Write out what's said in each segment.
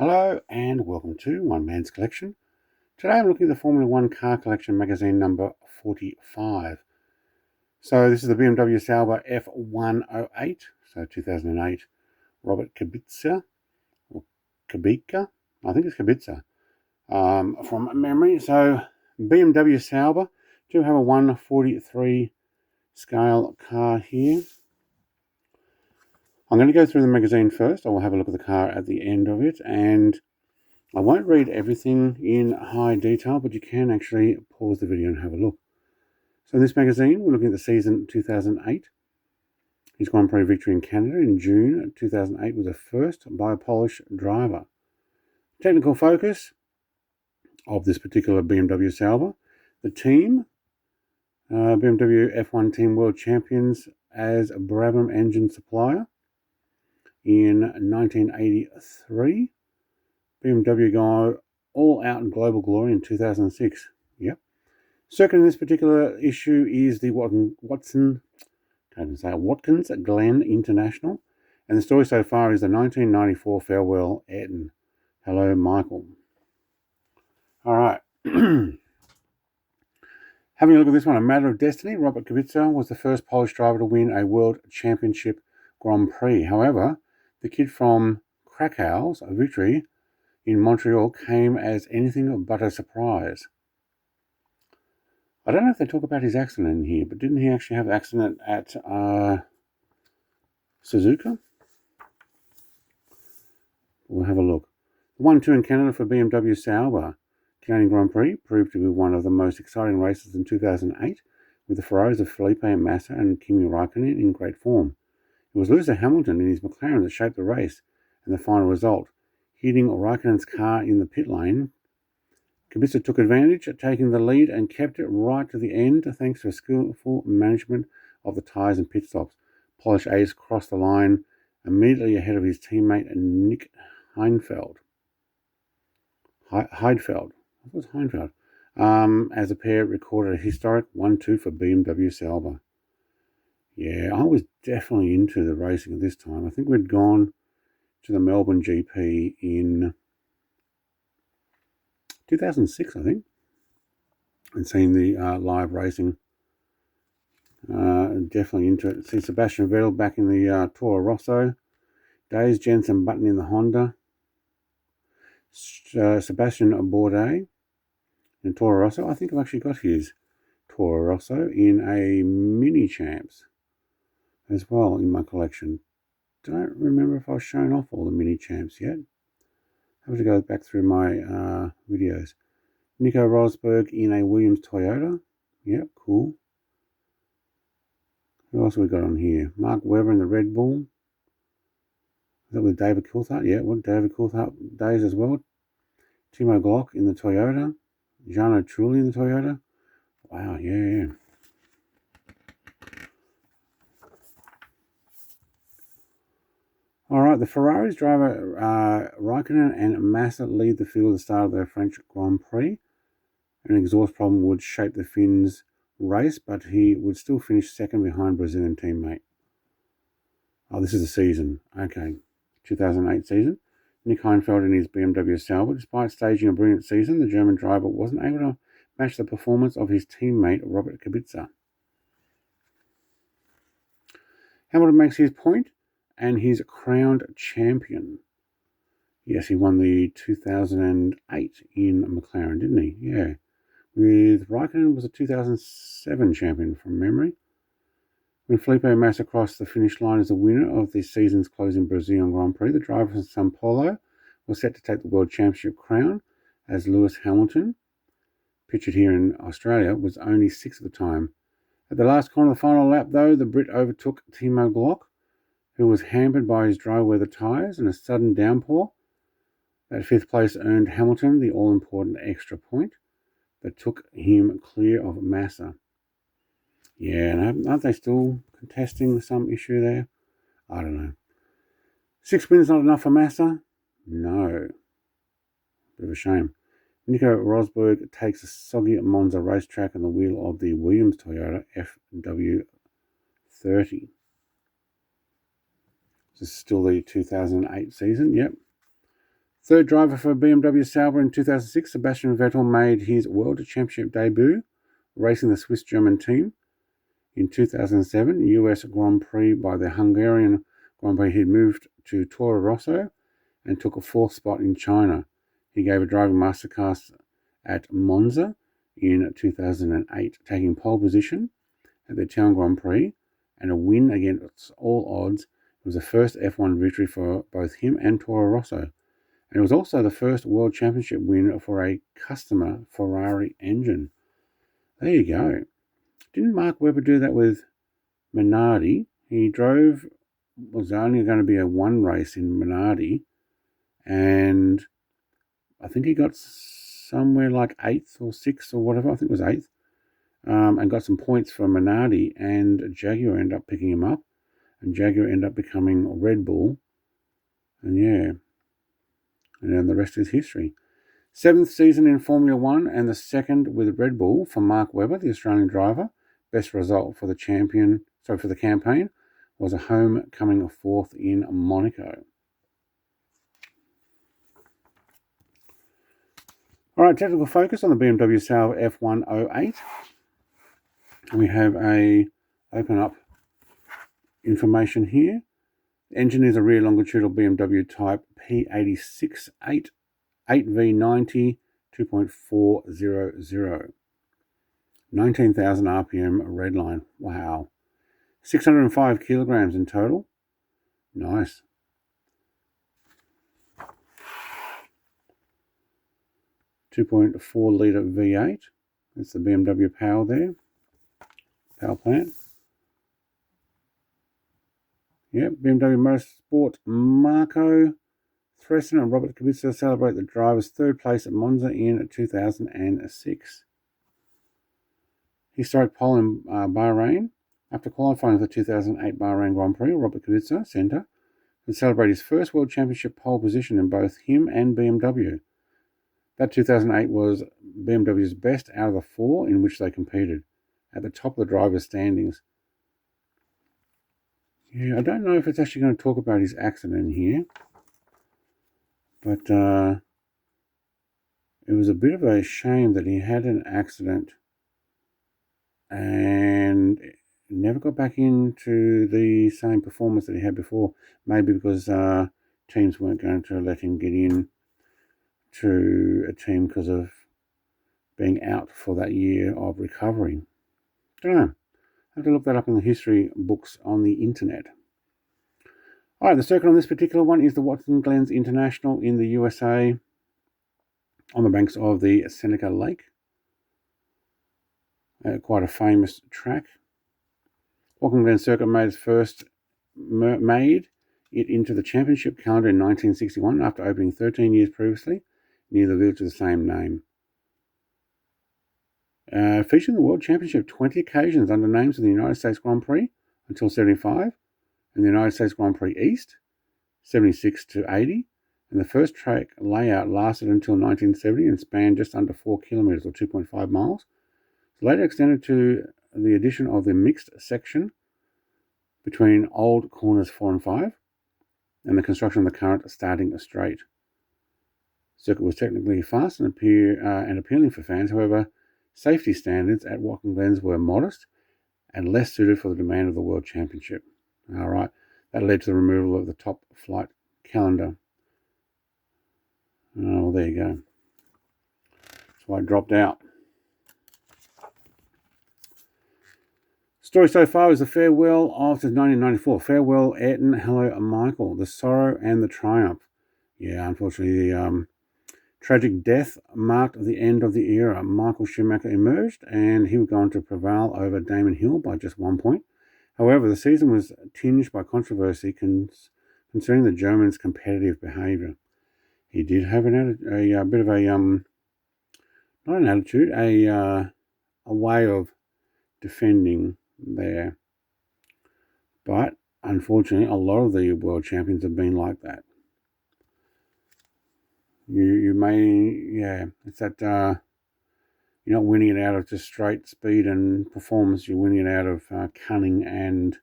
Hello and welcome to One Man's Collection. Today I'm looking at the Formula One Car Collection magazine number 45. So this is the BMW Sauber F1.08, so 2008, Robert Kubica, or Kubica, I think it's Kubica, from memory. So BMW Sauber do have a 143 scale car here. I'm going to go through the magazine first. I will have a look at the car at the end of it, and I won't read everything in high detail, but you can actually pause the video and have a look. So in this magazine, we're looking at the season 2008. His Grand Prix victory in Canada in June 2008 was a first by a Polish driver. Technical focus of this particular BMW Sauber. The team, BMW F1 Team World Champions as a Brabham engine supplier in 1983. BMW go all out in global glory in 2006. Yep. Circling this particular issue is the Watkins Glen International. And the story so far is the 1994 farewell Ayrton. Hello, Michael. All right. Having a look at this one, a matter of destiny. Robert Kubica was the first Polish driver to win a World Championship Grand Prix. However, the kid from Krakow's victory in Montreal came as anything but a surprise. I don't know if they talk about his accident in here, but didn't he actually have an accident at Suzuka? We'll have a look. 1-2 in Canada for BMW Sauber. Canadian Grand Prix proved to be one of the most exciting races in 2008, with the Ferraris of Felipe Massa and Kimi Raikkonen in great form. It was Lewis Hamilton in his McLaren that shaped the race and the final result, hitting Raikkonen's car in the pit lane. Kubica took advantage, taking the lead and kept it right to the end thanks to a skillful management of the tyres and pit stops. Polish ace crossed the line immediately ahead of his teammate Nick Heidfeld. What was Heidfeld? As the pair recorded a historic 1-2 for BMW Sauber. Yeah, I was definitely into the racing at this time. I think we'd gone to the Melbourne GP in 2006, I think, and seen the live racing. Definitely into it. See Sebastian Vettel back in the Toro Rosso days, Jenson Button in the Honda, Sebastian Bourdais in Toro Rosso. I think I've actually got his Toro Rosso in a mini champs as well in my collection. Don't remember if I've shown off all the mini champs yet. I have to go back through my videos. Nico Rosberg in a Williams Toyota. Yep, cool. Who else have we got on here? Mark Webber in the Red Bull. Is that with David Coulthard? Yeah, what David Coulthard days as well. Timo Glock in the Toyota. Jarno Trulli in the Toyota. Wow, yeah. All right, the Ferraris driver Raikkonen and Massa lead the field at the start of their French Grand Prix. An exhaust problem would shape the Finn's race, but he would still finish second behind Brazilian teammate. Oh, this is the season. Okay, 2008 season. Nick Heidfeld in his BMW Sauber. Despite staging a brilliant season, the German driver wasn't able to match the performance of his teammate Robert Kubica. Hamilton makes his point and he's crowned champion. Yes, he won the 2008 in McLaren, didn't he? Yeah. With Raikkonen was a 2007 champion from memory. When Felipe Massa crossed the finish line as the winner of this season's closing Brazilian Grand Prix, the driver from Sao Paulo was set to take the World Championship crown, as Lewis Hamilton, pictured here in Australia, was only 6th at the time. At the last corner of the final lap, though, the Brit overtook Timo Glock, who was hampered by his dry weather tyres and a sudden downpour. That 5th place earned Hamilton the all-important extra point that took him clear of Massa. Yeah, and aren't they still contesting some issue there? I don't know. 6 wins not enough for Massa? No. Bit of a shame. Nico Rosberg takes a soggy Monza racetrack on the wheel of the Williams Toyota FW30. This is still the 2008 season, yep. Third driver for BMW Sauber in 2006, Sebastian Vettel made his World Championship debut, racing the Swiss-German team. In 2007, US Grand Prix by the Hungarian Grand Prix, he moved to Toro Rosso and took a fourth spot in China. He gave a driving masterclass at Monza in 2008, taking pole position at the Italian Grand Prix and a win against all odds. It was the first F1 victory for both him and Toro Rosso. And it was also the first World Championship win for a customer Ferrari engine. There you go. Didn't Mark Webber do that with Minardi? He drove, was only going to be a one race in Minardi, and I think he got somewhere like 8th or 6th or whatever, I think it was 8th, and got some points for Minardi, and Jaguar ended up picking him up, and Jaguar ended up becoming Red Bull, and yeah, and then the rest is history. 7th season in Formula One and the second with Red Bull for Mark Webber, the Australian driver. Best result for the campaign was a homecoming 4th in Monaco. All right, technical focus on the BMW Sauber F1.08. We have a open up information here. The engine is a rear longitudinal BMW Type P86 8V90 2.400. 19,000 RPM redline. Wow. 605 kilograms in total. Nice. .4 litre V8. That's the BMW power there. Power plant. Yep, BMW Motorsport Marco Thressen and Robert Kubica celebrate the driver's third place at Monza in 2006. Historic pole in Bahrain. After qualifying for the 2008 Bahrain Grand Prix, Robert Kubica, centre, and celebrate his first World Championship pole position in both him and BMW. That 2008 was BMW's best out of the 4 in which they competed, at the top of the drivers' standings. Yeah, I don't know if it's actually going to talk about his accident here, but it was a bit of a shame that he had an accident and never got back into the same performance that he had before. Maybe because teams weren't going to let him get in to a team because of being out for that year of recovery. Don't know. I have to look that up in the history books on the internet. All right, the circuit on this particular one is the Watkins Glen International in the USA on the banks of the Seneca Lake. Quite a famous track. Watkins Glen Circuit made it into the championship calendar in 1961 after opening 13 years previously near the village of the same name. Featuring the World Championship 20 occasions under names of the United States Grand Prix until 75, and the United States Grand Prix East 76 to 80, and the first track layout lasted until 1970 and spanned just under 4 kilometres or 2.5 miles. It's later extended to the addition of the mixed section between old corners 4 and 5 and the construction of the current starting straight. The circuit was technically fast and appealing for fans. However, safety standards at Watkins Glen were modest and less suited for the demand of the World Championship. All right, that led to the removal of the top flight calendar. Oh, well, there you go. That's why it dropped out. Story so far is the farewell of 1994. Farewell, Ayrton. Hello, Michael. The sorrow and the triumph. Yeah, unfortunately, the tragic death marked the end of the era. Michael Schumacher emerged, and he would go on to prevail over Damon Hill by just 1 point. However, the season was tinged by controversy concerning the German's competitive behaviour. He did have a bit of a not an attitude, a way of defending there. But unfortunately, a lot of the world champions have been like that. You may, it's that you're not winning it out of just straight speed and performance. You're winning it out of cunning and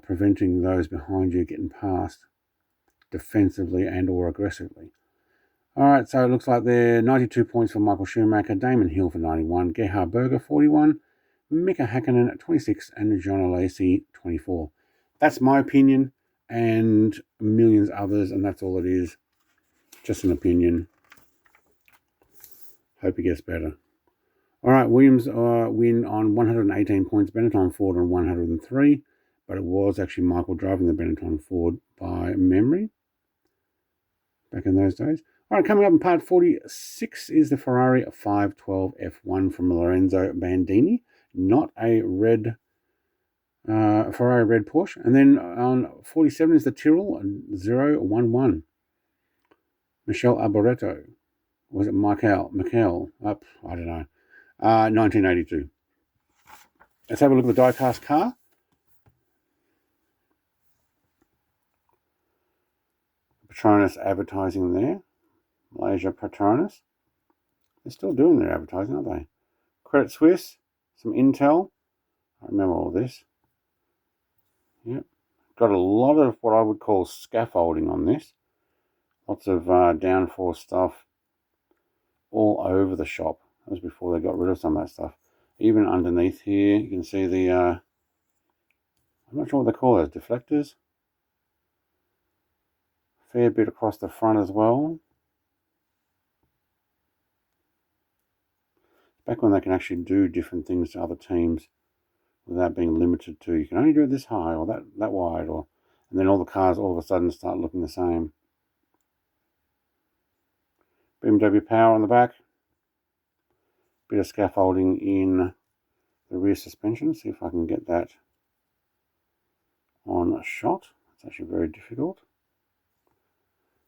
preventing those behind you getting past defensively and or aggressively. All right, so it looks like they're 92 points for Michael Schumacher, Damon Hill for 91, Gerhard Berger 41, Mika Hakkinen 26, and John Alesi 24. That's my opinion, and millions others, and that's all it is. Just an opinion. Hope he gets better. All right, Williams win on 118 points, Benetton Ford on 103, but it was actually Michael driving the Benetton Ford by memory back in those days. All right, coming up in part 46 is the Ferrari 512 F1 from Lorenzo Bandini, not a red Ferrari red Porsche. And then on 47 is the Tyrrell 011. Michelle Arboreto. Was it Michael? I don't know. 1982. Let's have a look at the diecast car. Petronas advertising there. Malaysia Petronas. They're still doing their advertising, aren't they? Credit Suisse. Some Intel. I remember all this. Yep. Got a lot of what I would call scaffolding on this. Lots of downforce stuff all over the shop. That was before they got rid of some of that stuff. Even underneath here, you can see the, I'm not sure what they call those, deflectors. Fair bit across the front as well. Back when they can actually do different things to other teams without being limited to, you can only do it this high or that wide, or and then all the cars all of a sudden start looking the same. BMW power on the back. Bit of scaffolding in the rear suspension. See if I can get that on a shot. It's actually very difficult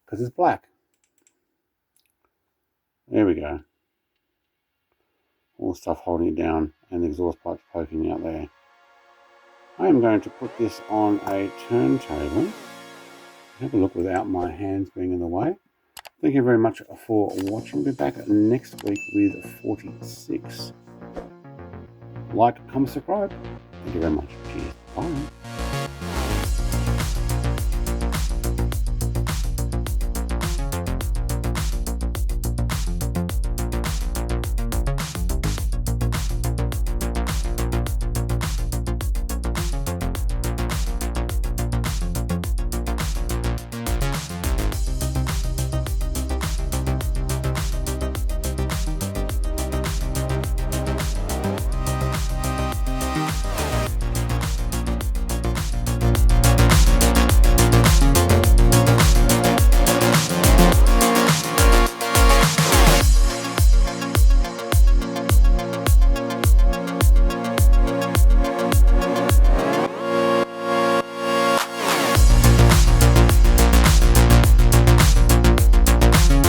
because it's black. There we go. All the stuff holding it down and the exhaust pipes poking out there. I am going to put this on a turntable. Have a look without my hands being in the way. Thank you very much for watching. Be back next week with 46. Like, comment, subscribe. Thank you very much. Cheers. Bye.